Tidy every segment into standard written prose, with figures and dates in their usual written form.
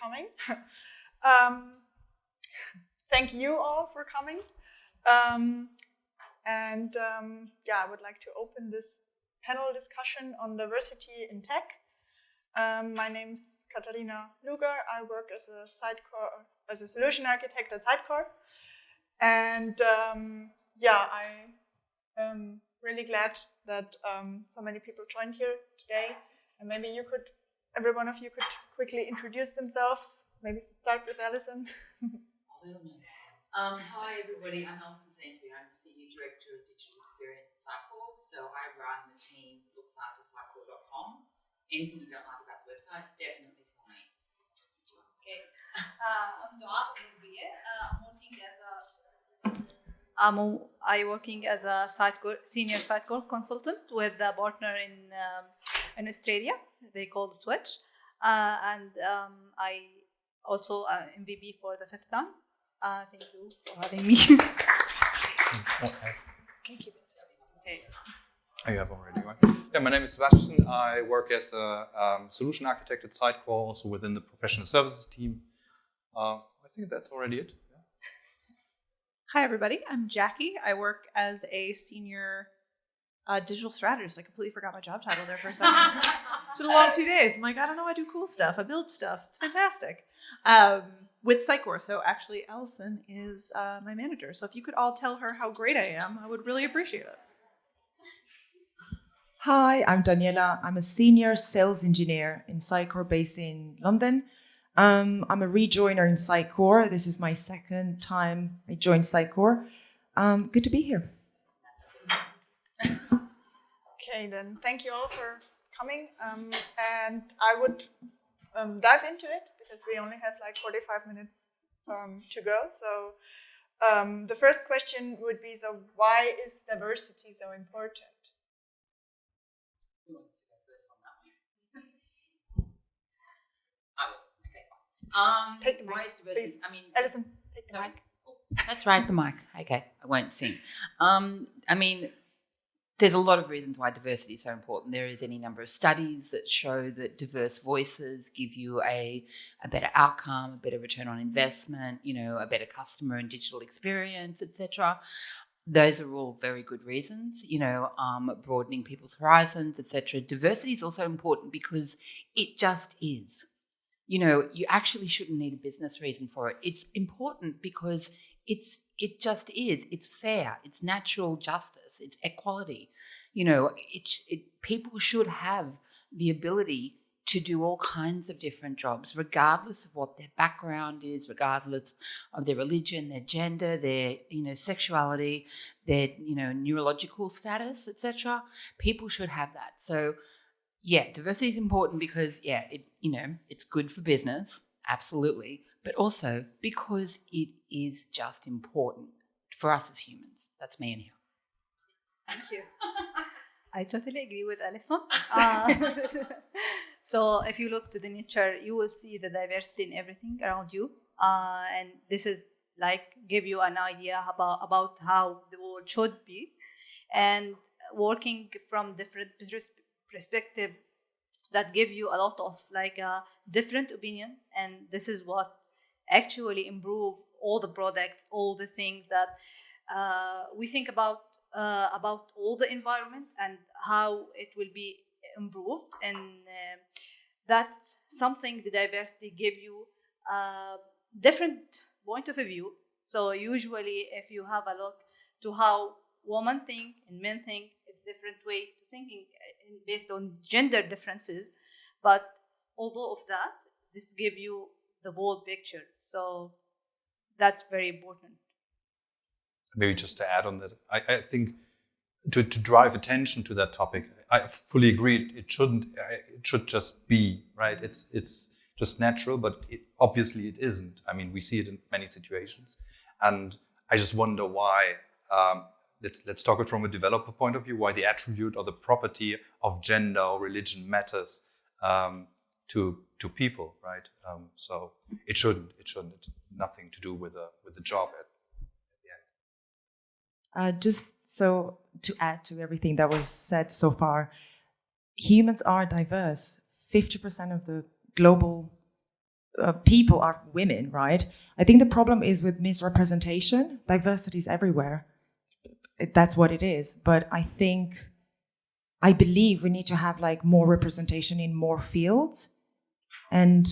coming. Thank you all for coming. I would like to open this panel discussion on diversity in tech. My name's Catalina Luger. I work as a solution architect at Sitecore. And I am really glad that so many people joined here today. And maybe every one of you could quickly introduce themselves. Maybe start with Alison. Hi everybody, I'm Alison Sainsbury. I'm the Senior Director of Digital Experience at Sitecore. So I run the team that looks after Sitecore.com. Anything you don't like about the website, definitely tell me. Okay. I'm Dua. I'm working as a senior Sitecore consultant with a partner in Australia. They call Switch, and I also MVP for the 5th time. Thank you for having me. Okay. Oh, you have already, right? Yeah, my name is Sebastian. I work as a solution architect at Sitecore, also within the professional services team. I think that's already it. Yeah. Hi, everybody. I'm Jackie. I work as a senior digital strategist. I completely forgot my job title there for a second. It's been a long 2 days. I'm like, I don't know. I do cool stuff. I build stuff. It's fantastic. With Sitecore. So actually, Alison is my manager. So if you could all tell her how great I am, I would really appreciate it. Hi, I'm Daniela. I'm a senior sales engineer in Sitecore based in London. I'm a rejoiner in Sitecore. This is my 2nd time I joined Sitecore. Good to be here. Okay, then thank you all for coming. And I would dive into it because we only have like 45 minutes to go. So the first question would be, so why is diversity so important? Who wants to go first on that one? I will. Okay. Take the mic, why is diversity? please. I mean, Alison, take the mic. Oh, that's right, the mic. Okay, I won't sing. There's a lot of reasons why diversity is so important. There is any number of studies that show that diverse voices give you a better outcome, a better return on investment, a better customer and digital experience, etc. Those are all very good reasons, broadening people's horizons, etc. Diversity is also important because it just is. You actually shouldn't need a business reason for it. It's important because it just is. It's fair. It's natural justice. It's equality. People should have the ability to do all kinds of different jobs, regardless of what their background is, regardless of their religion, their gender, their sexuality, their neurological status, etc. People should have that. So, yeah, diversity is important because it's good for business, absolutely, but also because it is just important for us as humans. That's me in here. Thank you. I totally agree with Alison. So if you look to the nature, you will see the diversity in everything around you. And this is give you an idea about how the world should be. And working from different perspective that give you a lot of a different opinion. And this is what actually improve all the products, all the things that we think about all the environment and how it will be improved. And that's something the diversity give you different point of view. So usually if you have a look to how women think and men think, it's different way to thinking based on gender differences. But although of that, this give you the whole picture. So that's very important. Maybe just to add on that, I think to drive attention to that topic, I fully agree. It should just be, right? It's just natural, but obviously it isn't. I mean, we see it in many situations. And I just wonder why, let's talk it from a developer point of view, why the attribute or the property of gender or religion matters to people, right? So it shouldn't. Nothing to do with the job at the end. Just so to add to everything that was said so far, humans are diverse. 50% of the global people are women, right? I think the problem is with misrepresentation. Diversity is everywhere. That's what it is. But I believe we need to have like more representation in more fields. And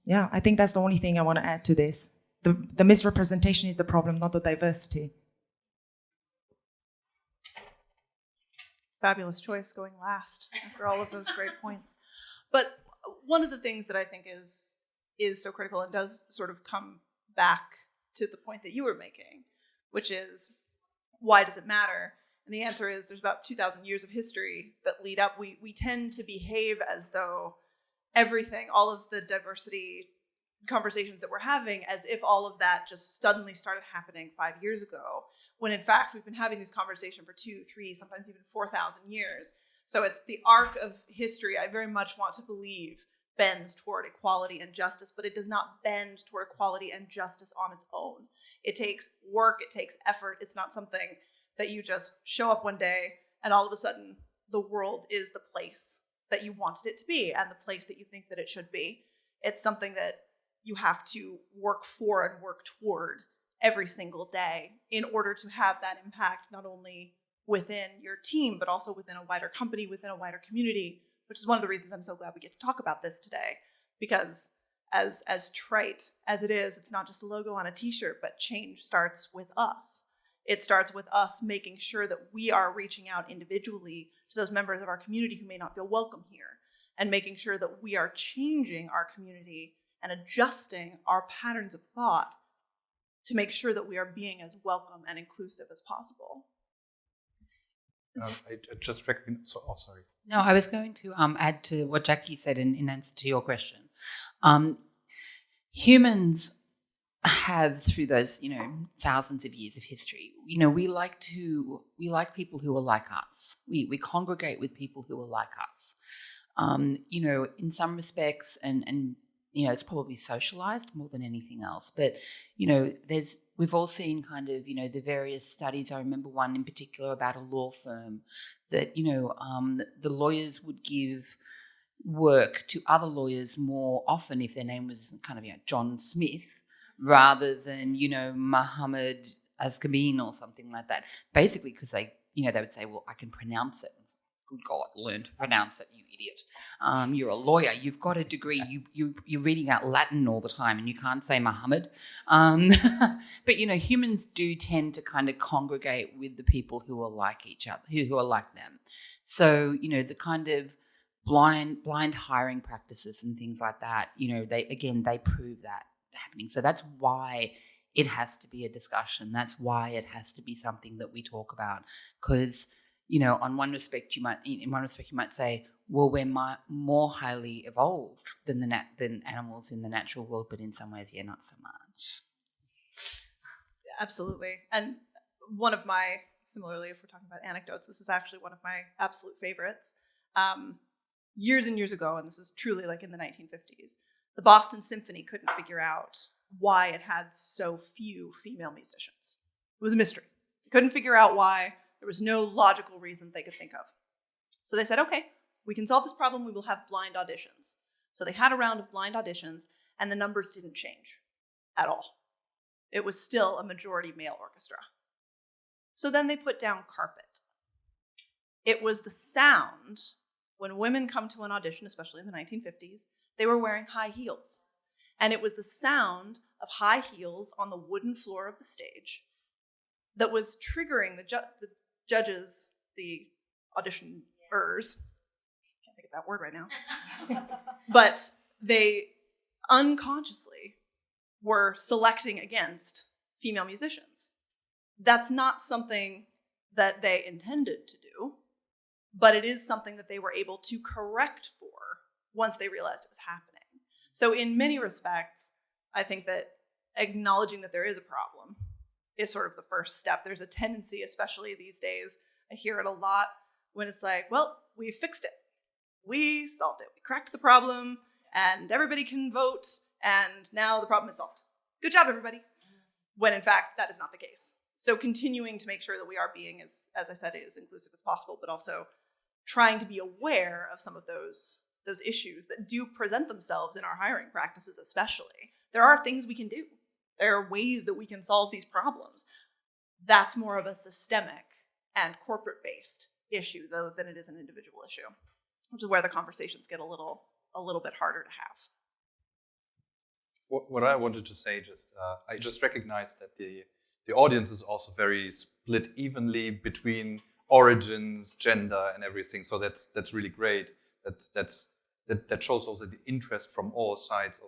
yeah, I think that's the only thing I want to add to this. The misrepresentation is the problem, not the diversity. Fabulous choice going last after all of those great points. But one of the things that I think is so critical and does sort of come back to the point that you were making, which is, why does it matter? And the answer is there's about 2,000 years of history that lead up. We tend to behave as though everything, all of the diversity conversations that we're having, as if all of that just suddenly started happening 5 years ago, when in fact we've been having this conversation for 2, 3, sometimes even 4,000 years. So it's the arc of history, I very much want to believe, bends toward equality and justice, but it does not bend toward equality and justice on its own. It takes work, it takes effort. It's not something that you just show up one day and all of a sudden the world is the place that you wanted it to be and the place that you think that it should be. It's something that you have to work for and work toward every single day in order to have that impact, not only within your team, but also within a wider company, within a wider community, which is one of the reasons I'm so glad we get to talk about this today. Because as trite as it is, it's not just a logo on a t-shirt, but change starts with us. It starts with us making sure that we are reaching out individually to those members of our community who may not feel welcome here, and making sure that we are changing our community and adjusting our patterns of thought to make sure that we are being as welcome and inclusive as possible. I just recognize. Oh, sorry. No, I was going to add to what Jackie said in answer to your question. Humans have, through those thousands of years of history, we like people who are like us. We congregate with people who are like us. In some respects, and it's probably socialized more than anything else. But we've all seen kind of the various studies. I remember one in particular about a law firm that the lawyers would give work to other lawyers more often if their name was kind of John Smith rather than Muhammad Azkabin or something like that. Basically, because they would say, well, I can pronounce it. Good God, learn to pronounce it, you idiot. You're a lawyer. You've got a degree. You're reading out Latin all the time and you can't say Muhammad. But, humans do tend to kind of congregate with the people who are like each other, who are like them. So, the kind of blind hiring practices and things like that, they prove that happening. So that's why it has to be a discussion. That's why it has to be something that we talk about, because in one respect you might say, well, we're more highly evolved than animals in the natural world, but in some ways, not so much. Absolutely. And one of my, similarly, if we're talking about anecdotes, this is actually one of my absolute favorites. Years and years ago, and this is truly like in the 1950s, the Boston Symphony couldn't figure out why it had so few female musicians. It was a mystery. They couldn't figure out why. There was no logical reason they could think of. So they said, okay, we can solve this problem. We will have blind auditions. So they had a round of blind auditions, and the numbers didn't change at all. It was still a majority male orchestra. So then they put down carpet. It was the sound. When women come to an audition, especially in the 1950s, they were wearing high heels. And it was the sound of high heels on the wooden floor of the stage that was triggering the judges, the auditioners, can't think of that word right now, but they unconsciously were selecting against female musicians. That's not something that they intended to do, but it is something that they were able to correct for once they realized it was happening. So in many respects, I think that acknowledging that there is a problem is sort of the first step. There's a tendency, especially these days, I hear it a lot, when it's like, well, we fixed it. We solved it. We cracked the problem, and everybody can vote, and now the problem is solved. Good job, everybody. When in fact, that is not the case. So continuing to make sure that we are being, as I said, as inclusive as possible, but also trying to be aware of some of those those issues that do present themselves in our hiring practices, especially. There are things we can do. There are ways that we can solve these problems. That's more of a systemic and corporate-based issue, though, than it is an individual issue, which is where the conversations get a little bit harder to have. What I wanted to say, I just recognized that the audience is also very split evenly between origins, gender, and everything. So that's really great. That shows also the interest from all sides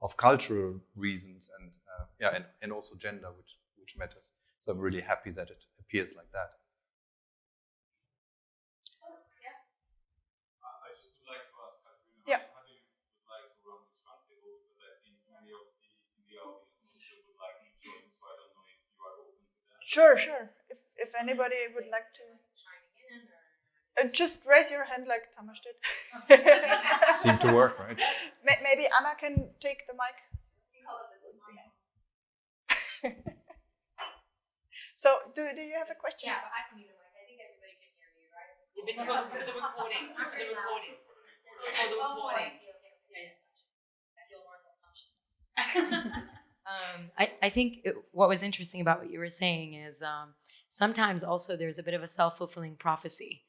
of cultural reasons and also gender, which matters. So I'm really happy that it appears like that. I just would like to ask Catalina, Yeah. how do you would like to run this roundtable? Because I think many of the audience also would like to join, so I don't know if you are open to that. Sure. If anybody would like to, just raise your hand like Tamas did. Seemed to work, right? Maybe Anna can take the mic. So, do you have a question? Yeah, but I don't need a mic. I think everybody can hear me, right? It's the recording. For the recording. For the recording. I feel more self-conscious. I think what was interesting about what you were saying is sometimes also there's a bit of a self-fulfilling prophecy.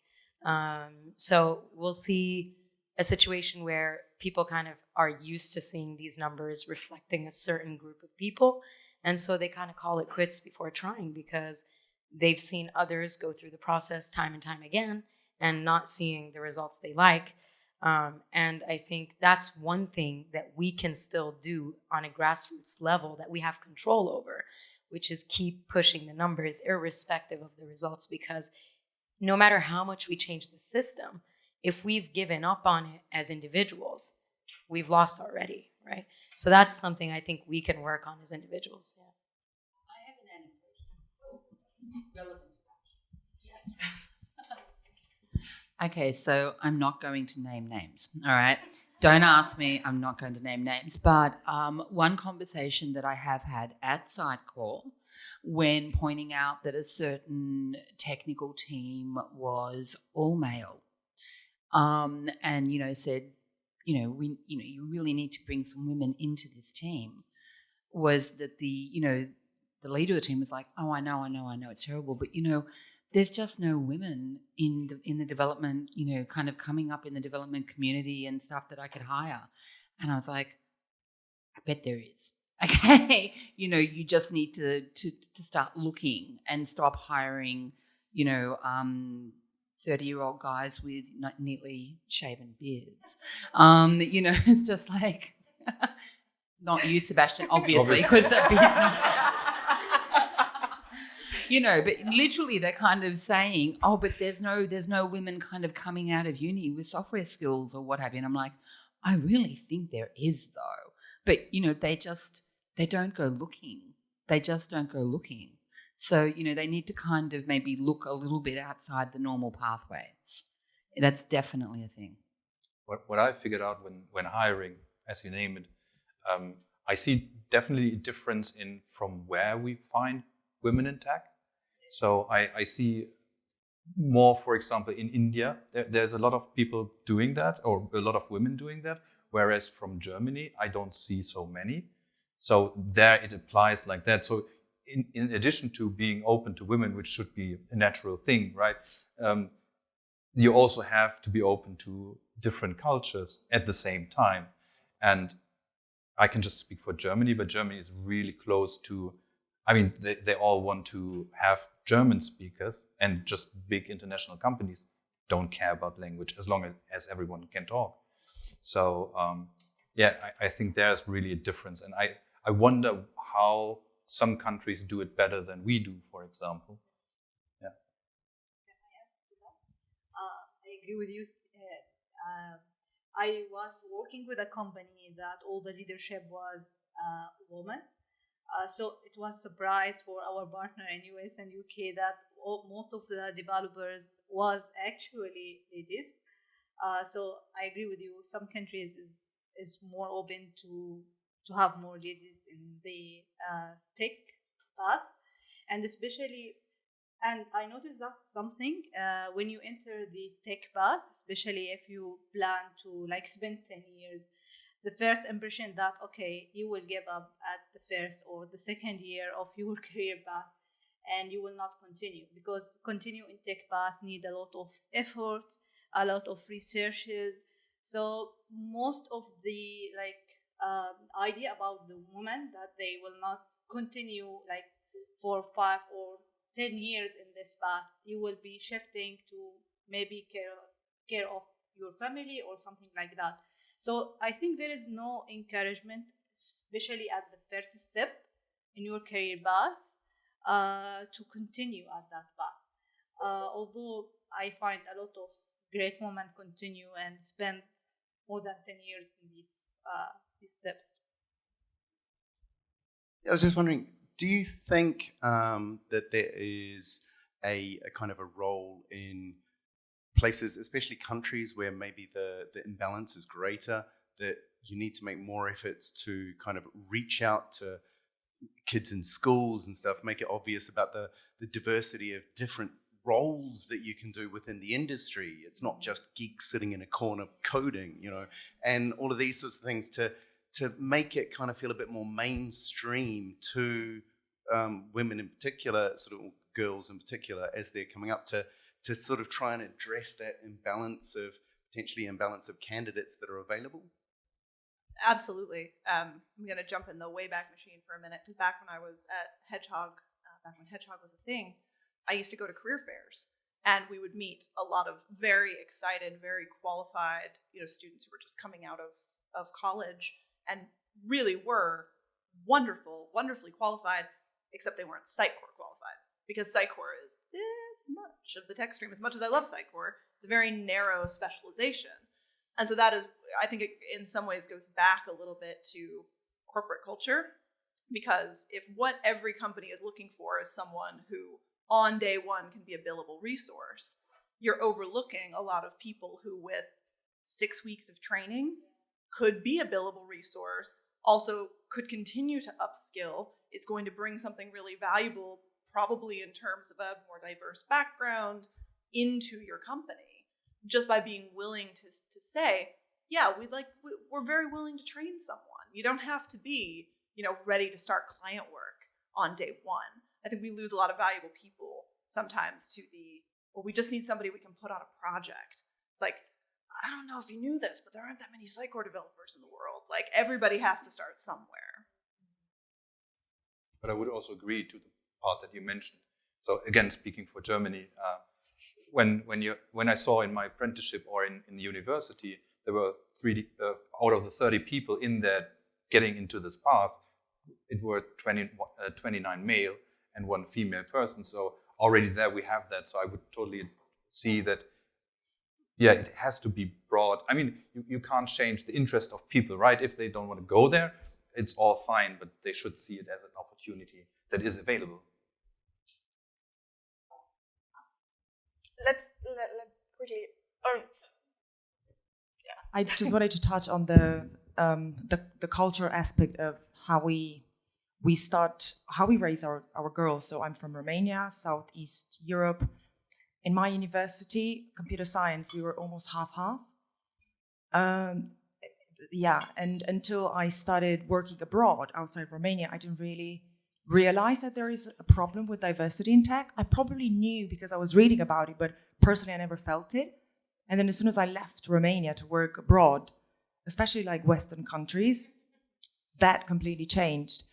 So we'll see a situation where people kind of are used to seeing these numbers reflecting a certain group of people. And so they kind of call it quits before trying because they've seen others go through the process time and time again and not seeing the results they like. And I think that's one thing that we can still do on a grassroots level that we have control over, which is keep pushing the numbers irrespective of the results, because no matter how much we change the system, if we've given up on it as individuals, we've lost already, right? So that's something I think we can work on as individuals. Yeah. I have an anecdote relevant to that. Okay, so I'm not going to name names, all right? Don't ask me, I'm not going to name names. But one conversation that I have had at Sitecore when pointing out that a certain technical team was all male, and, said, you really need to bring some women into this team, was that the leader of the team was like, oh, I know, it's terrible, but there's just no women in the development, kind of coming up in the development community and stuff that I could hire. And I was like, I bet there is. Okay, you just need to start looking and stop hiring, 30-year-old guys with neatly shaven beards. It's just like, not you, Sebastian, obviously, because that beard's not. But literally they're kind of saying, oh, but there's no women kind of coming out of uni with software skills or what have you. And I'm like, I really think there is though. But, they don't go looking. They just don't go looking. So, they need to kind of maybe look a little bit outside the normal pathways. That's definitely a thing. What I figured out when hiring, as you name it, I see definitely a difference from where we find women in tech. So I see more, for example, in India, there's a lot of people doing that, or a lot of women doing that, whereas from Germany, I don't see so many. So there it applies like that. So in addition to being open to women, which should be a natural thing, right? You also have to be open to different cultures at the same time. And I can just speak for Germany, but Germany is really close to, they all want to have German speakers, and just big international companies don't care about language as long as everyone can talk. So I think there's really a difference. And I wonder how some countries do it better than we do, for example. Yeah. I agree with you. I was working with a company that all the leadership was women. So it was a surprise for our partner in US and UK that most of the developers was actually ladies. So I agree with you. Some countries is more open to have more ladies in the tech path, and especially And I noticed that something when you enter the tech path, especially if you plan to like spend 10 years, the first impression that, okay, you will give up at the first or the second year of your career path and you will not continue, because continue in tech path need a lot of effort, a lot of researches. So most of the like idea about the women that they will not continue like for 5 or 10 years in this path, you will be shifting to maybe care of your family or something like that. So I think there is no encouragement, especially at the first step in your career path, to continue at that path. Although I find a lot of great women continue and spend more than 10 years in these steps. I was just wondering, do you think that there is a kind of a role in places, especially countries where maybe the imbalance is greater, that you need to make more efforts to kind of reach out to kids in schools and stuff, make it obvious about the diversity of different roles that you can do within the industry? It's not just geeks sitting in a corner coding, and all of these sorts of things, to make it kind of feel a bit more mainstream to women in particular, sort of girls in particular, as they're coming up to sort of try and address that potentially imbalance of candidates that are available? Absolutely. I'm going to jump in the Wayback Machine for a minute. Back when I was at Hedgehog, back when Hedgehog was a thing, I used to go to career fairs, and we would meet a lot of very excited, very qualified, students who were just coming out of college and really were wonderfully qualified, except they weren't Sitecore qualified, because Sitecore is this much of the tech stream. As much as I love Sitecore, it's a very narrow specialization. And so that is, I think it in some ways goes back a little bit to corporate culture, because if what every company is looking for is someone who on day one can be a billable resource, you're overlooking a lot of people who with 6 weeks of training could be a billable resource, also could continue to upskill, is going to bring something really valuable, probably in terms of a more diverse background, into your company, just by being willing to say, yeah, we're very willing to train someone. You don't have to be, ready to start client work on day one. I think we lose a lot of valuable people sometimes to we just need somebody we can put on a project. It's like, I don't know if you knew this, but there aren't that many Sitecore developers in the world. Like, everybody has to start somewhere. But I would also agree to the part that you mentioned. So again, speaking for Germany, when I saw in my apprenticeship or in the university, there were out of the 30 people in there getting into this path, it were 29 male and 1 female person. So already there we have that. So I would totally see that, yeah, it has to be broad. I mean, you can't change the interest of people, right? If they don't want to go there, it's all fine, but they should see it as an opportunity that is available. Let's quickly. I just wanted to touch on the cultural aspect of how we raise our girls. So I'm from Romania, Southeast Europe. In my university, computer science, we were almost half-half. And until I started working abroad outside Romania, I didn't really realize that there is a problem with diversity in tech. I probably knew because I was reading about it, but personally I never felt it. And then as soon as I left Romania to work abroad, especially like Western countries, that completely changed.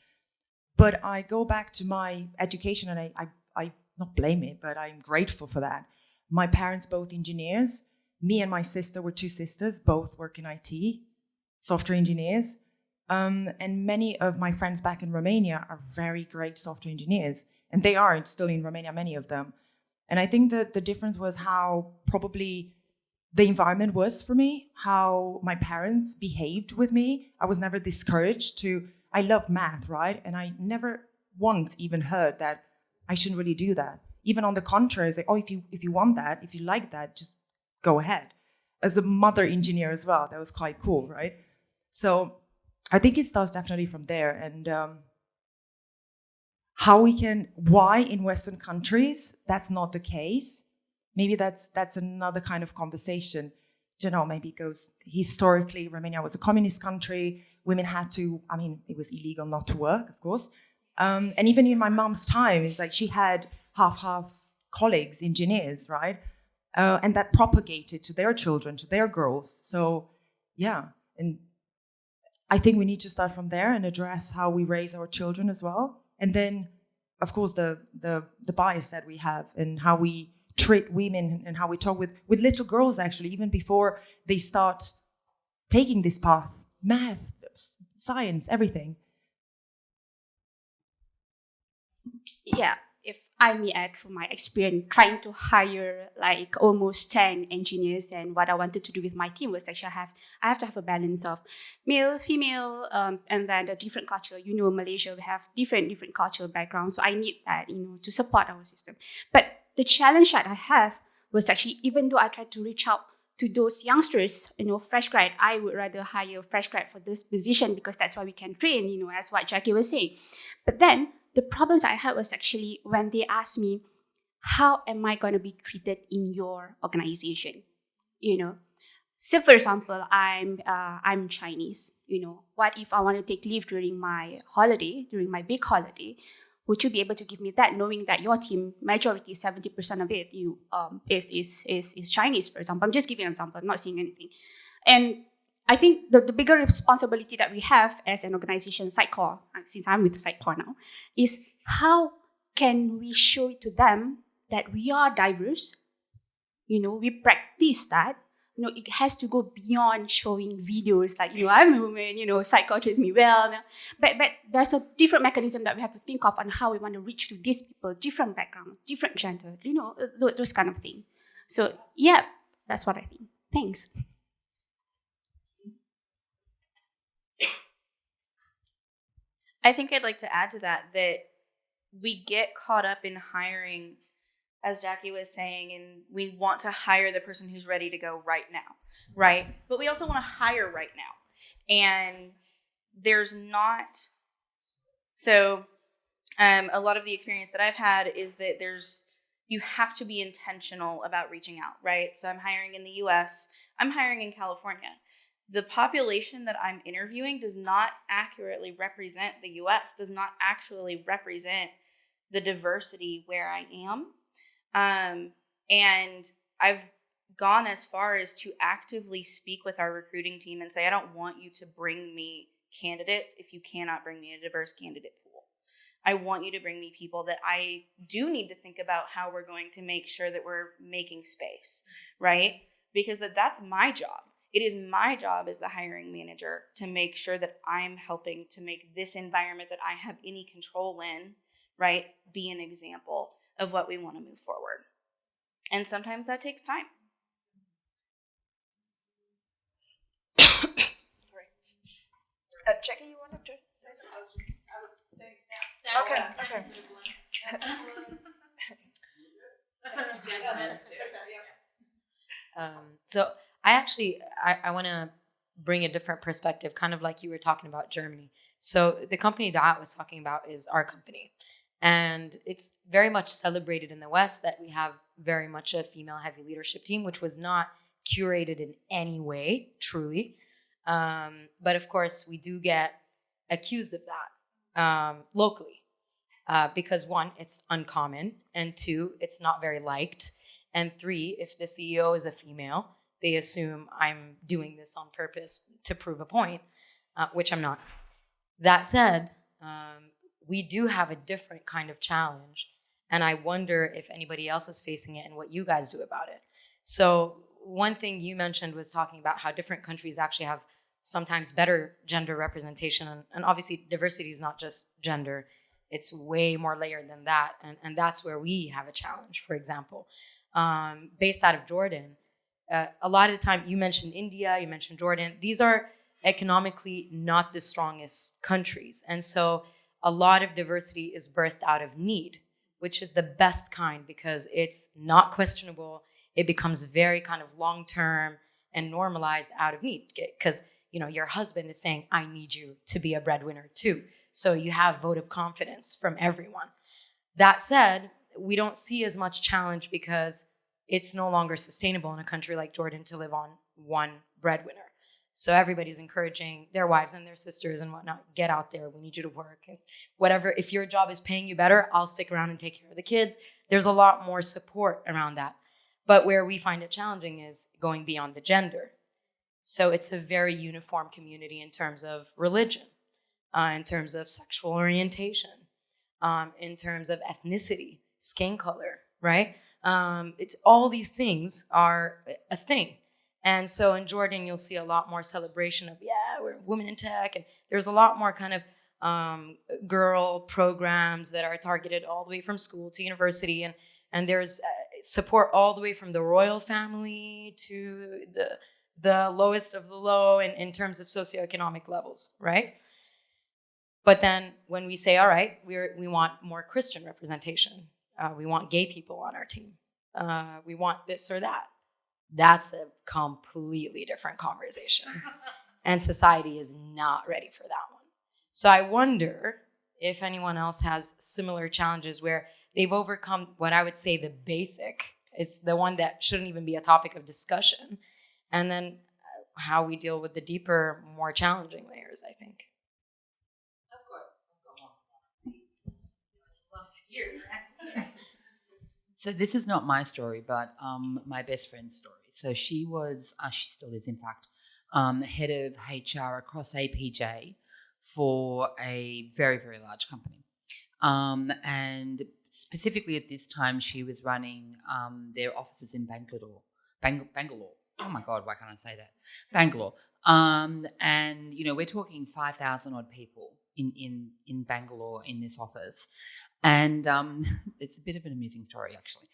But I go back to my education, and I not blame it, but I'm grateful for that. My parents, both engineers. Me and my sister were 2 sisters, both work in IT, software engineers. And many of my friends back in Romania are very great software engineers. And they are still in Romania, many of them. And I think that the difference was how probably the environment was for me, how my parents behaved with me. I was never discouraged I loved math, right? And I never once even heard that I shouldn't really do that. Even on the contrary, it's like, oh, if you want that, if you like that, just go ahead. As a mother engineer as well, that was quite cool, right? So I think it starts definitely from there. And why in Western countries that's not the case. Maybe that's another kind of conversation. Maybe it goes historically, Romania was a communist country. Women had to, it was illegal not to work, of course. And even in my mom's time, it's like she had half colleagues, engineers, right? And that propagated to their children, to their girls. So, yeah. And I think we need to start from there and address how we raise our children as well. And then, of course, the bias that we have and how we treat women and how we talk with little girls, actually, even before they start taking this path, math, science, everything. Yeah, if I may add from my experience trying to hire like almost 10 engineers, and what I wanted to do with my team was actually I have to have a balance of male, female, and then the different culture. Malaysia, we have different cultural backgrounds, so I need that, to support our system. But the challenge that I have was actually, even though I tried to reach out to those youngsters, fresh grad, I would rather hire fresh grad for this position because that's why we can train, as what Jackie was saying. But then the problems I had was actually when they asked me, how am I going to be treated in your organization? So for example, I'm Chinese. What if I want to take leave during my big holiday? Would you be able to give me that, knowing that your team, majority, 70% of it, is Chinese, for example? I'm just giving an example. I'm not saying anything. And I think the bigger responsibility that we have as an organization, Sitecore, since I'm with Sitecore now, is how can we show it to them that we are diverse? We practice that. It has to go beyond showing videos like, I'm a woman, Sitecore treats me well. But there's a different mechanism that we have to think of on how we want to reach to these people, different background, different gender, those kind of things. So, yeah, that's what I think. Thanks. I think I'd like to add to that we get caught up in hiring, as Jackie was saying, and we want to hire the person who's ready to go right now, right? But we also want to hire right now. And there's not... So a lot of the experience that I've had is that you have to be intentional about reaching out, right? So I'm hiring in the US. I'm hiring in California. The population that I'm interviewing does not accurately represent the US, does not actually represent the diversity where I am. And I've gone as far as to actively speak with our recruiting team and say, I don't want you to bring me candidates if you cannot bring me a diverse candidate pool. I want you to bring me people that I do need to think about how we're going to make sure that we're making space, right? Because that's my job. It is my job as the hiring manager to make sure that I'm helping to make this environment that I have any control in, right, be an example of what we want to move forward. And sometimes that takes time. Sorry. Jackie, you wanted to say something? I was saying snap. Okay. So I want to bring a different perspective, kind of like you were talking about Germany. So the company that I was talking about is our company. And it's very much celebrated in the West that we have very much a female-heavy leadership team, which was not curated in any way, truly. But of course, we do get accused of that locally. Because one, it's uncommon. And two, it's not very liked. And three, if the CEO is a female, they assume I'm doing this on purpose to prove a point, which I'm not. That said, we do have a different kind of challenge. And I wonder if anybody else is facing it and what you guys do about it. So one thing you mentioned was talking about how different countries actually have sometimes better gender representation. And obviously diversity is not just gender. It's way more layered than that. And that's where we have a challenge, for example. Based out of Jordan, a lot of the time, you mentioned India, you mentioned Jordan. These are economically not the strongest countries. And so a lot of diversity is birthed out of need, which is the best kind because it's not questionable. It becomes very kind of long-term and normalized out of need because, your husband is saying, I need you to be a breadwinner too. So you have vote of confidence from everyone. That said, we don't see as much challenge because it's no longer sustainable in a country like Jordan to live on one breadwinner. So everybody's encouraging their wives and their sisters and whatnot, get out there, we need you to work. It's whatever, if your job is paying you better, I'll stick around and take care of the kids. There's a lot more support around that. But where we find it challenging is going beyond the gender. So it's a very uniform community in terms of religion, in terms of sexual orientation, in terms of ethnicity, skin color, right? It's all these things are a thing. And so in Jordan, you'll see a lot more celebration of, yeah, we're women in tech. And there's a lot more kind of girl programs that are targeted all the way from school to university. And there's support all the way from the royal family to the lowest of the low in terms of socioeconomic levels, right? But then when we say, all right, we want more Christian representation, we want gay people on our team, we want this or that, that's a completely different conversation. And society is not ready for that one. So I wonder if anyone else has similar challenges where they've overcome what I would say the basic. It's the one that shouldn't even be a topic of discussion. And then how we deal with the deeper, more challenging layers, I think. Of course. Please. I'd love to hear that. So this is not my story, but my best friend's story. So she was, she still is, in fact, head of HR across APJ for a very, very large company. And specifically at this time, she was running their offices in Bangalore. Oh my God, why can't I say that? Bangalore. And, you know, we're talking 5,000 odd people in Bangalore in this office. And it's a bit of an amusing story, actually.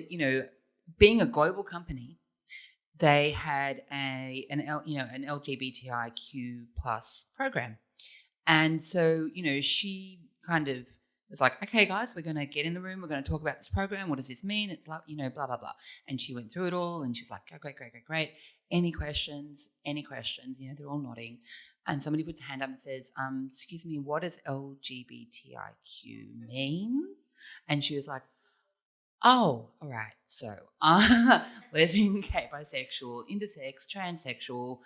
You know, being a global company, they had an LGBTIQ plus program. And so, you know, she kind of was like, okay, guys, we're going to get in the room. We're going to talk about this program. What does this mean? It's like, you know, blah, blah, blah. And she went through it all and she was like, oh, great. Any questions? You know, they're all nodding. And somebody puts a hand up and says, excuse me, what does LGBTIQ mean? And she was like, oh, all right. So lesbian, gay, bisexual, intersex, transsexual,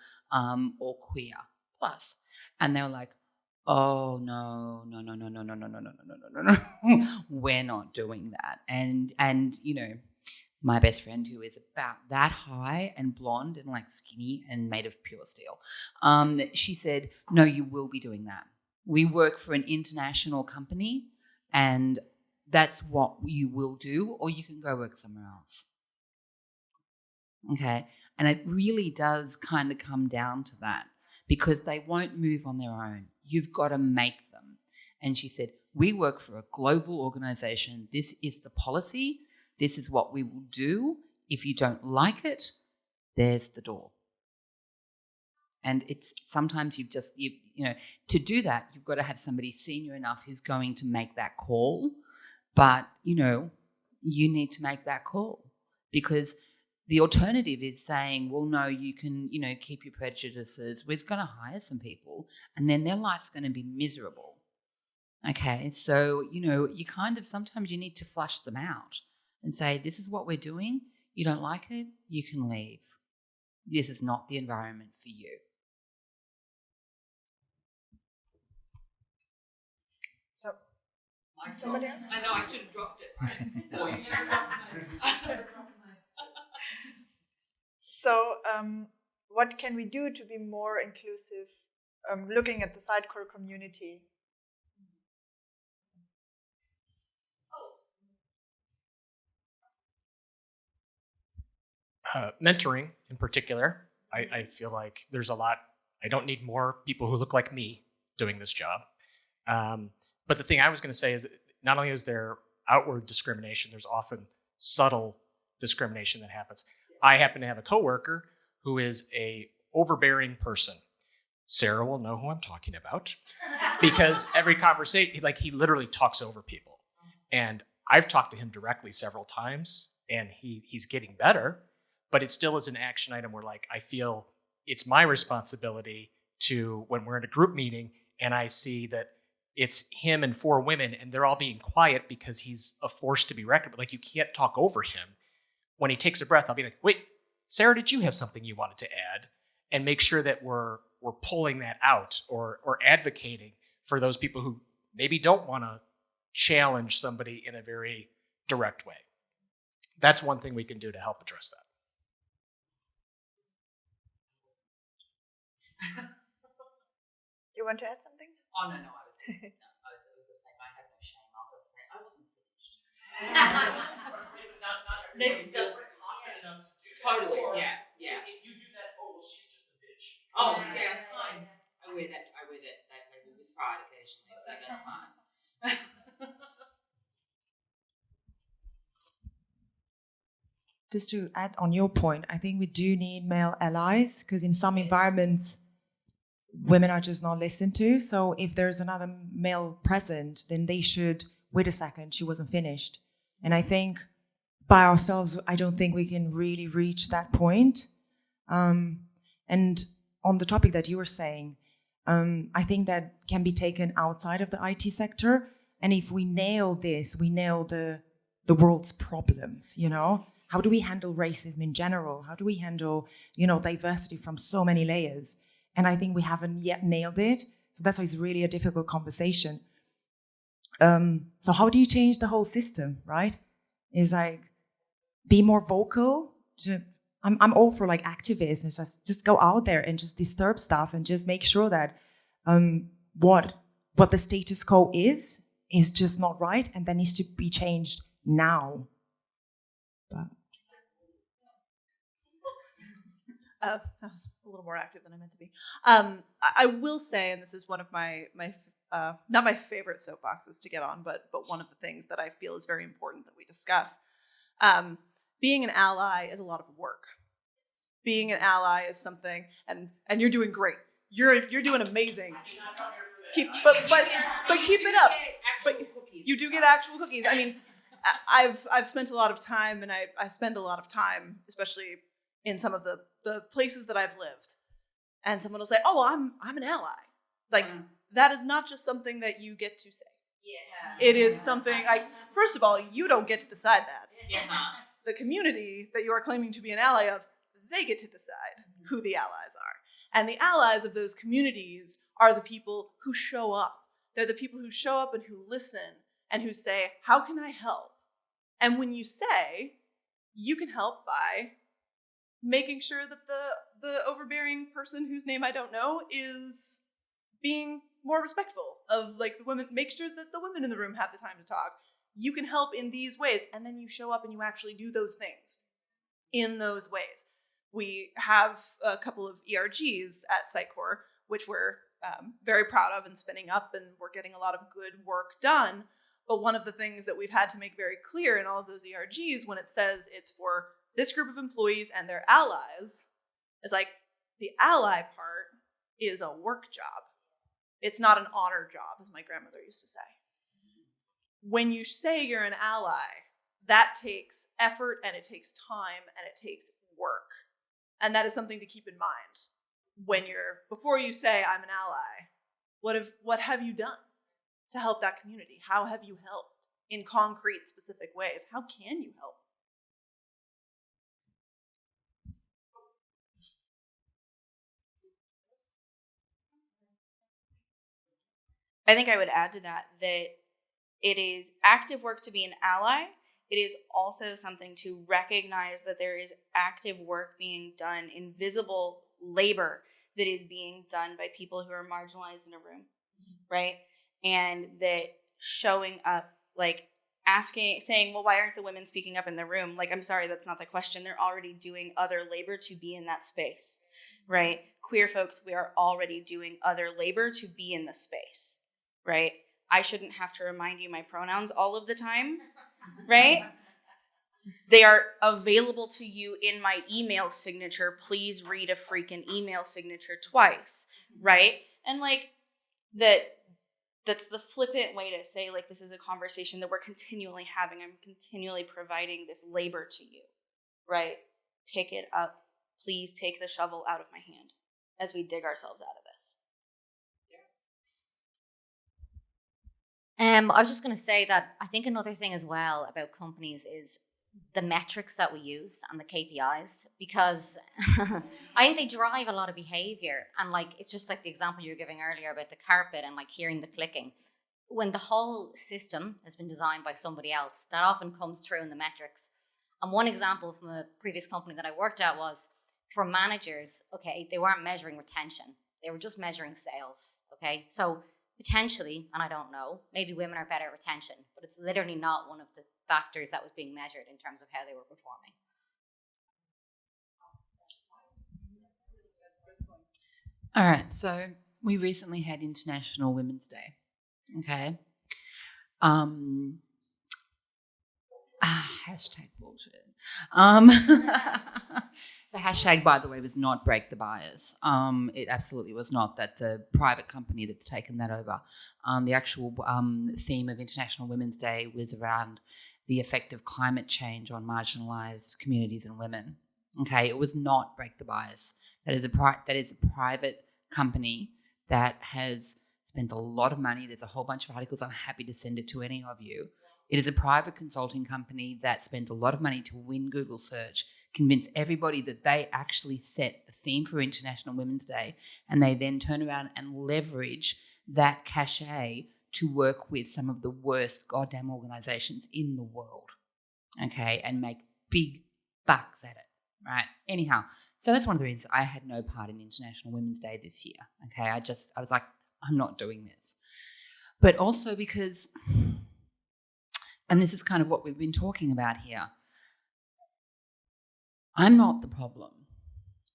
or queer plus. And they were like, oh, no. We're not doing that. And you know, my best friend, who is about that high and blonde and like skinny and made of pure steel, she said, no, you will be doing that. We work for an international company and that's what you will do, or you can go work somewhere else. Okay. And it really does kind of come down to that because they won't move on their own. You've got to make them. And she said, we work for a global organization. This is the policy. This is what we will do. If you don't like it, there's the door. And it's sometimes you know, to do that, you've got to have somebody senior enough who's going to make that call. But, you know, you need to make that call because the alternative is saying, well, no, you can, you know, keep your prejudices. We're going to hire some people and then their life's going to be miserable. Okay, so, you know, you kind of sometimes you need to flush them out and say, this is what we're doing. You don't like it, you can leave. This is not the environment for you. So, somebody else? I know, I should have dropped it, right? So, what can we do to be more inclusive, looking at the Sitecore community? Mentoring in particular. I feel like there's a lot. I don't need more people who look like me doing this job. But the thing I was going to say is that not only is there outward discrimination, there's often subtle discrimination that happens. I happen to have a coworker who is a overbearing person. Sarah will know who I'm talking about because every conversation, like he literally talks over people. And I've talked to him directly several times and he's getting better, but it still is an action item where like, I feel it's my responsibility to, when we're in a group meeting and I see that it's him and 4 women, and they're all being quiet because he's a force to be reckoned with. Like, you can't talk over him. When he takes a breath, I'll be like, wait, Sarah, did you have something you wanted to add? And make sure that we're pulling that out or advocating for those people who maybe don't want to challenge somebody in a very direct way. That's one thing we can do to help address that. You want to add something? Oh, no, I was just saying, I have no shame. I'll just say, I wasn't finished. Confident enough to do that. Totally, Or yeah. If you do that, oh, well, she's just a bitch. Oh, yeah, that's fine. I wear that label with pride occasionally, so that's fine. Just to add on your point, I think we do need male allies because in some environments, women are just not listened to. So if there's another male present, then they should, wait a second, she wasn't finished. And I think by ourselves, I don't think we can really reach that point. And on the topic that you were saying, I think that can be taken outside of the IT sector. And if we nail this, we nail the world's problems, you know? How do we handle racism in general? How do we handle, diversity from so many layers? And I think we haven't yet nailed it. So that's why it's really a difficult conversation. So how do you change the whole system, right? Is like, be more vocal. I'm all for like activists and just go out there and just disturb stuff and just make sure that what the status quo is just not right and that needs to be changed now. But that was a little more active than I meant to be. I will say, and this is one of my not my favorite soapboxes to get on, but one of the things that I feel is very important that we discuss. Being an ally is a lot of work. Being an ally is something, and you're doing great. You're doing amazing. But keep it up. But you do get actual cookies. I mean, I've spent a lot of time, and I spend a lot of time, especially in some of the places that I've lived. And someone will say, "Oh, well, I'm an ally." It's like, that is not just something that you get to say. Yeah. It is something like, first of all, you don't get to decide that. Yeah. The community that you are claiming to be an ally of, they get to decide who the allies are. And the allies of those communities are the people who show up. They're the people who show up and who listen and who say, how can I help? And when you say, you can help by making sure that the overbearing person whose name I don't know is being more respectful of like the women, make sure that the women in the room have the time to talk. You can help in these ways. And then you show up and you actually do those things in those ways. We have a couple of ERGs at Sitecore, which we're very proud of and spinning up, and we're getting a lot of good work done. But one of the things that we've had to make very clear in all of those ERGs, when it says it's for this group of employees and their allies, is like the ally part is a work job. It's not an honor job, as my grandmother used to say. When you say you're an ally, that takes effort and it takes time and it takes work. And that is something to keep in mind before you say I'm an ally. What have you done to help that community? How have you helped in concrete, specific ways? How can you help? I think I would add to that it is active work to be an ally. It is also something to recognize that there is active work being done, invisible labor that is being done by people who are marginalized in a room, right? And that showing up, like saying, well, why aren't the women speaking up in the room? Like, I'm sorry, that's not the question. They're already doing other labor to be in that space, right? Queer folks, we are already doing other labor to be in the space, right? I shouldn't have to remind you my pronouns all of the time, right? They are available to you in my email signature. Please read a freaking email signature twice, right? And like that's the flippant way to say, like, this is a conversation that we're continually having. I'm continually providing this labor to you, right? Pick it up. Please take the shovel out of my hand as we dig ourselves out of this. I was just going to say that I think another thing as well about companies is the metrics that we use and the KPIs, because I think they drive a lot of behavior. And like, it's just like the example you were giving earlier about the carpet and like hearing the clicking. When the whole system has been designed by somebody else, that often comes through in the metrics. And one example from a previous company that I worked at was for managers, okay, they weren't measuring retention. They were just measuring sales, okay? So potentially, and I don't know, maybe women are better at retention, but it's literally not one of the factors that was being measured in terms of how they were performing. All right, so we recently had International Women's Day. Okay. Hashtag bullshit. The hashtag, by the way, was not break the bias. It absolutely was not. That's a private company that's taken that over. The actual theme of International Women's Day was around the effect of climate change on marginalised communities and women. Okay, it was not break the bias. That is a private company that has spent a lot of money. There's a whole bunch of articles. I'm happy to send it to any of you. It is a private consulting company that spends a lot of money to win Google search, convince everybody that they actually set the theme for International Women's Day, and they then turn around and leverage that cachet to work with some of the worst goddamn organizations in the world, okay, and make big bucks at it, right? Anyhow, so that's one of the reasons I had no part in International Women's Day this year, okay? I was like, I'm not doing this. But also because, and this is kind of what we've been talking about here, I'm not the problem,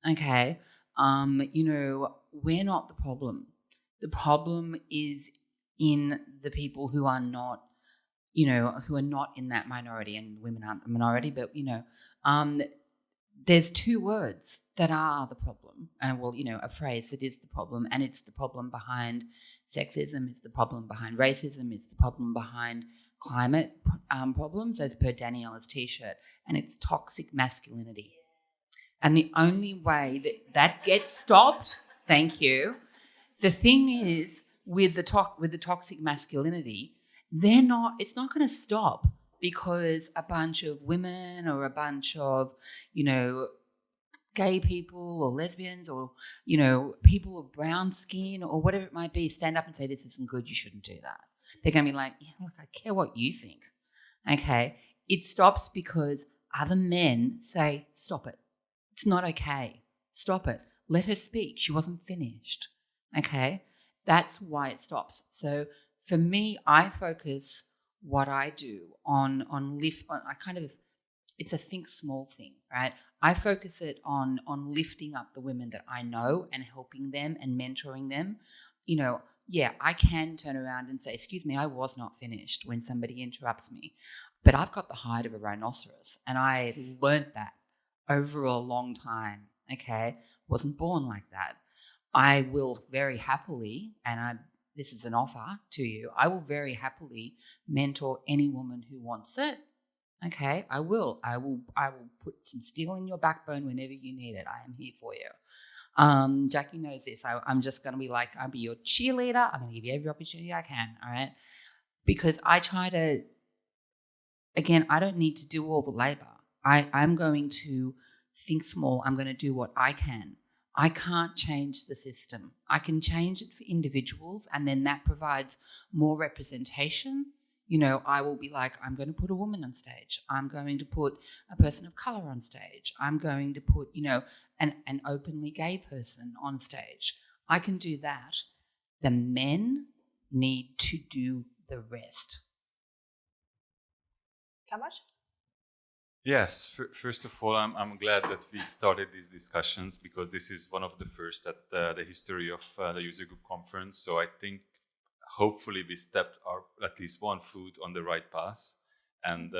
okay? We're not the problem. The problem is in the people who are not, who are not in that minority, and women aren't the minority, but, there's two words that are the problem, a phrase that is the problem, and it's the problem behind sexism, it's the problem behind racism, it's the problem behind climate problems, as per Daniela's t-shirt, and it's toxic masculinity. And the only way that gets stopped, thank you, the thing is with the toxic masculinity, it's not going to stop because a bunch of women or a bunch of, gay people or lesbians or, people of brown skin or whatever it might be stand up and say, this isn't good, you shouldn't do that. They're going to be like, yeah, look, I care what you think, okay? It stops because other men say, stop it. It's not okay. Stop it. Let her speak. She wasn't finished, okay? That's why it stops. So for me, I focus what I do it's a think small thing, right? I focus it on lifting up the women that I know and helping them and mentoring them. I can turn around and say, excuse me, I was not finished when somebody interrupts me. But I've got the hide of a rhinoceros, and I learnt that over a long time, okay? Wasn't born like that. I will very happily, this is an offer to you, I will very happily mentor any woman who wants it. Okay, I will put some steel in your backbone whenever you need it. I am here for you. Jackie knows this. I'm just going to be like, I'll be your cheerleader. I'm going to give you every opportunity I can, all right? Because I try to, again, I don't need to do all the labor. I'm going to think small. I'm going to do what I can. I can't change the system. I can change it for individuals, and then that provides more representation. I will be like, I'm going to put a woman on stage. I'm going to put a person of color on stage. I'm going to put, an openly gay person on stage. I can do that. The men need to do the rest. Tamas? Yes, first of all, I'm glad that we started these discussions because this is one of the first at the history of the user group conference. So I think hopefully we stepped at least one foot on the right path, and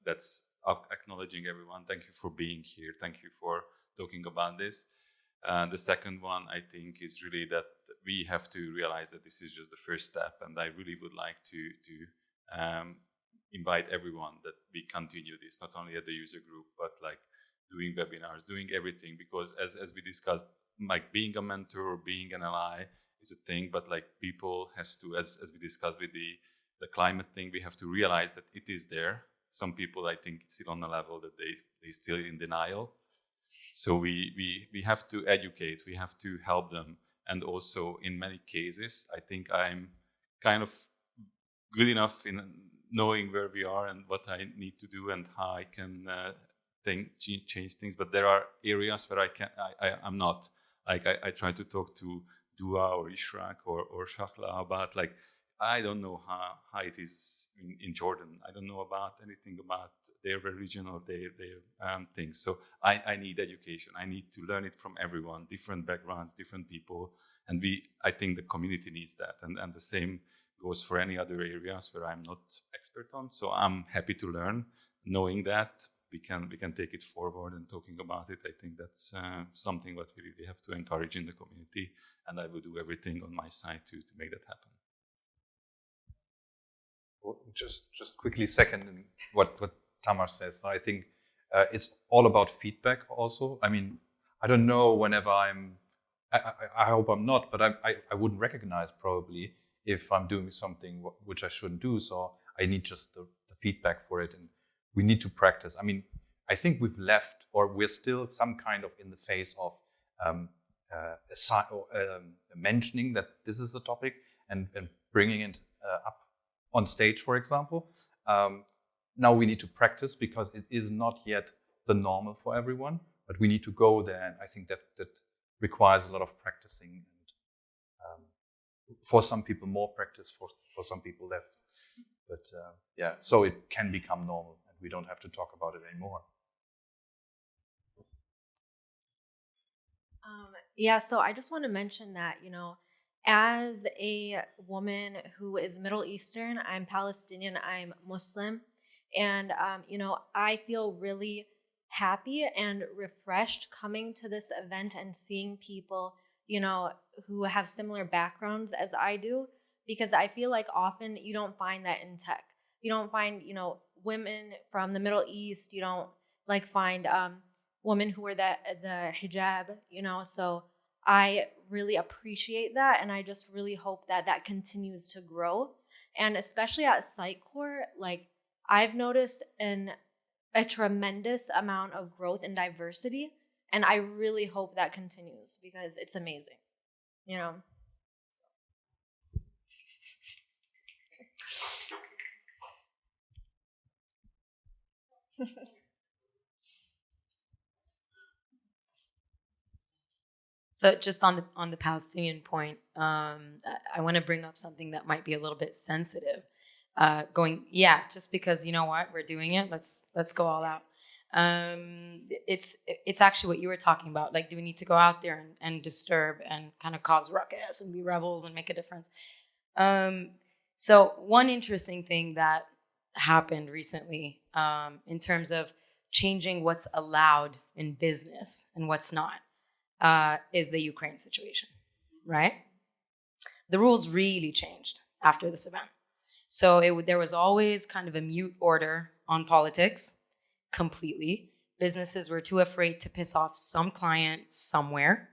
that's acknowledging everyone. Thank you for being here. Thank you for talking about this. The second one, I think, is really that we have to realize that this is just the first step, and I really would like to invite everyone that we continue this, not only at the user group, but like doing webinars, doing everything, because as we discussed, like being a mentor, being an ally is a thing, but like people has to, as we discussed with the the climate thing, we have to realize that it is there. Some people, I think, still on a level that they still in denial. So we have to educate, we have to help them. And also in many cases, I think I'm kind of good enough in knowing where we are and what I need to do and how I can change things. But there are areas where I'm not. Like I try to talk to Dua or Ishraq or Shakla about, like, I don't know how it is in Jordan. I don't know about anything about their religion or their things. So I need education. I need to learn it from everyone, different backgrounds, different people. And I think the community needs that. And the same goes for any other areas where I'm not expert on. So I'm happy to learn, knowing that we can take it forward and talking about it. I think that's something that we really have to encourage in the community. And I will do everything on my side to make that happen. Just quickly second what Tamar says. I think it's all about feedback also. I mean, I don't know whenever I hope I'm not, but I wouldn't recognize probably if I'm doing something which I shouldn't do. So I need just the feedback for it, and we need to practice. I mean, I think we've left, or we're still some kind of in the phase of mentioning that this is a topic and bringing it up on stage, for example. Now we need to practice because it is not yet the normal for everyone, but we need to go there. And I think that requires a lot of practicing. And for some people, more practice, for some people less. But yeah, so it can become normal and we don't have to talk about it anymore. Yeah, so I just want to mention that, as a woman who is Middle Eastern, I'm Palestinian, I'm Muslim, and, I feel really happy and refreshed coming to this event and seeing people, who have similar backgrounds as I do, because I feel like often you don't find that in tech. You don't find, women from the Middle East. You don't find women who wear the hijab, so I really appreciate that, and I just really hope that that continues to grow. And especially at Sitecore, I've noticed a tremendous amount of growth and diversity, and I really hope that continues because it's amazing, So just on the Palestinian point, I want to bring up something that might be a little bit sensitive. Just because we're doing it. Let's go all out. It's actually what you were talking about. Like, do we need to go out there and disturb and kind of cause ruckus and be rebels and make a difference? So one interesting thing that happened recently in terms of changing what's allowed in business and what's not. Is the Ukraine situation, right? The rules really changed after this event. So there was always kind of a mute order on politics, completely. Businesses were too afraid to piss off some client somewhere,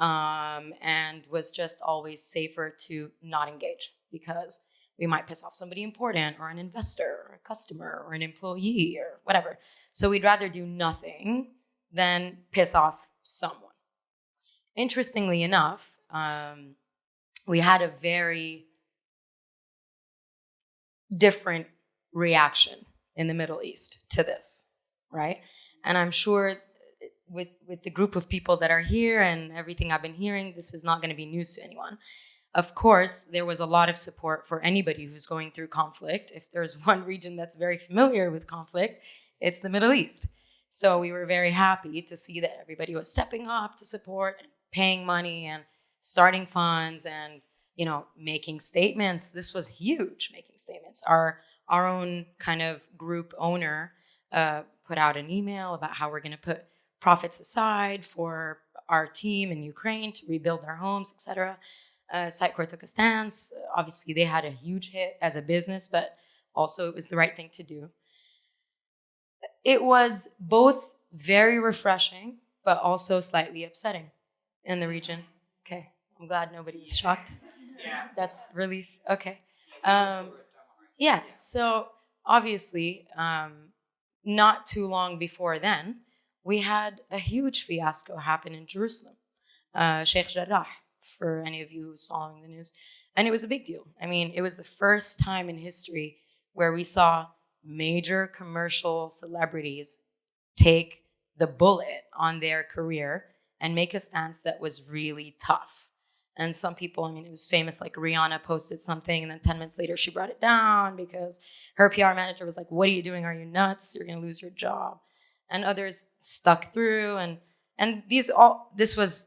and was just always safer to not engage because we might piss off somebody important or an investor or a customer or an employee or whatever. So we'd rather do nothing than piss off someone. Interestingly enough, we had a very different reaction in the Middle East to this, right? And I'm sure with the group of people that are here and everything I've been hearing, this is not going to be news to anyone. Of course, there was a lot of support for anybody who's going through conflict. If there's one region that's very familiar with conflict, it's the Middle East. So we were very happy to see that everybody was stepping up to support and paying money and starting funds and, making statements. This was huge, making statements. Our own kind of group owner put out an email about how we're going to put profits aside for our team in Ukraine to rebuild their homes, etc. Sitecore took a stance. Obviously, they had a huge hit as a business, but also it was the right thing to do. It was both very refreshing, but also slightly upsetting in the region. Okay, I'm glad nobody's shocked. Yeah. That's relief. Okay. Yeah. So obviously, not too long before then, we had a huge fiasco happen in Jerusalem. Sheikh Jarrah, for any of you who's following the news. And it was a big deal. I mean, it was the first time in history where we saw major commercial celebrities take the bullet on their career and make a stance that was really tough. And some people, I mean, it was famous, like Rihanna posted something and then 10 minutes later she brought it down because her PR manager was like, what are you doing? Are you nuts? You're going to lose your job. And others stuck through. And this was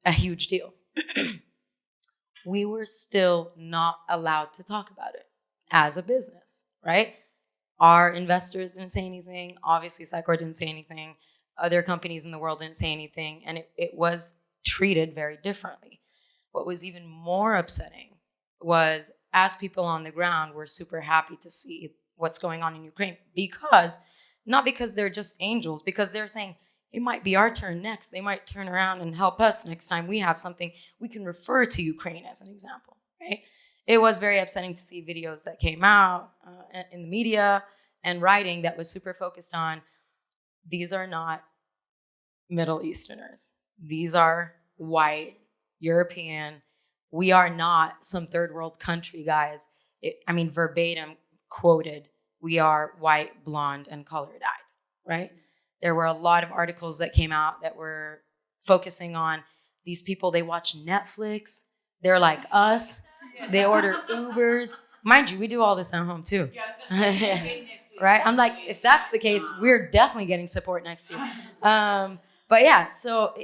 a huge deal. We were still not allowed to talk about it as a business, right? Our investors didn't say anything. Obviously, Sitecore didn't say anything. Other companies in the world didn't say anything. And it was treated very differently. What was even more upsetting was, as people on the ground were super happy to see what's going on in Ukraine, not because they're just angels, because they're saying, it might be our turn next. They might turn around and help us next time we have something. We can refer to Ukraine as an example, right? It was very upsetting to see videos that came out in the media and writing that was super focused on, these are not Middle Easterners. These are white, European. We are not some third world country, guys. Verbatim quoted, we are white, blonde, and color-eyed, right? There were a lot of articles that came out that were focusing on these people. They watch Netflix. They're like us. They order Ubers. Mind you, we do all this at home too. Right? I'm like, if that's the case, we're definitely getting support next year. But yeah, so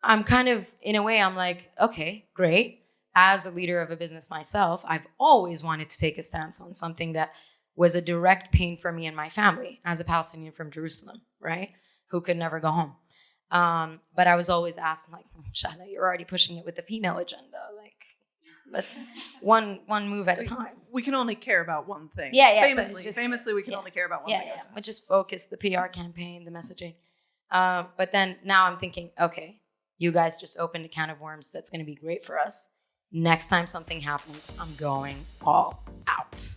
I'm kind of, in a way, I'm like, okay, great. As a leader of a business myself, I've always wanted to take a stance on something that was a direct pain for me and my family as a Palestinian from Jerusalem, right? Who could never go home. But I was always asked, like, Shahla, you're already pushing it with the female agenda. Like, let's one move at a time. We can only care about one thing. Yeah. Famously, we can only care about one thing. Yeah. We just focus the PR campaign, the messaging. But then now I'm thinking, okay, you guys just opened a can of worms that's going to be great for us. Next time something happens, I'm going all out.